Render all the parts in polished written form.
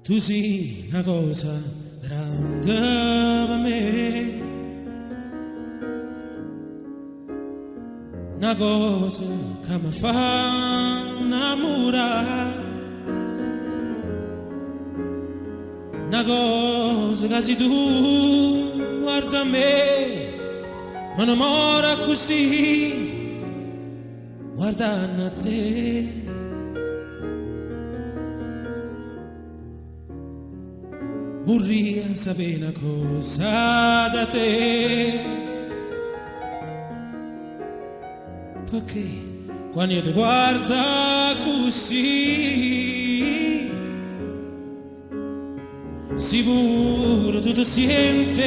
Tu sei una cosa grande per me, una cosa che mi fa innamorare, una cosa che se tu guarda me, mi innamora così, guardando a te. Vorrei sapere una cosa da te, perché quando io ti guardo così, sicuro tu ti senti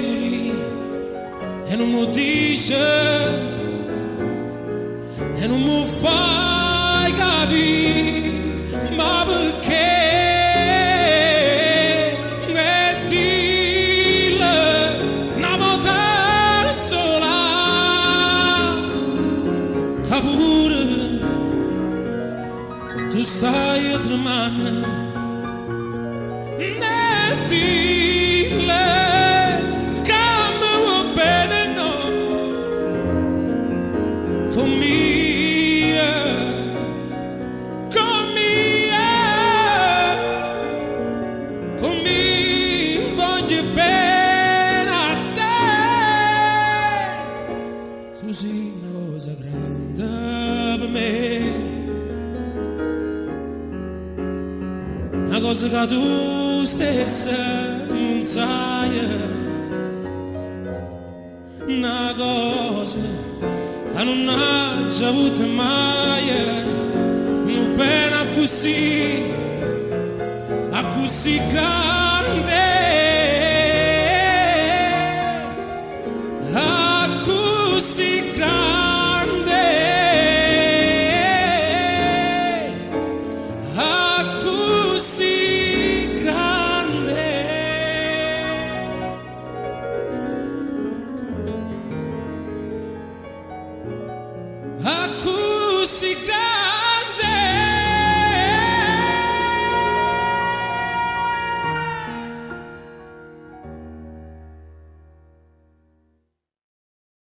morire e non mi dici e non mi fai capire, ma perché? Tu sai tremare e dile che mi va bene no con mia voglio bene a te. Tu sei una cosa grande per me, una cosa che tu stessa non sai, una cosa che non hai già avuto mai, una pena così grande, così grande. Così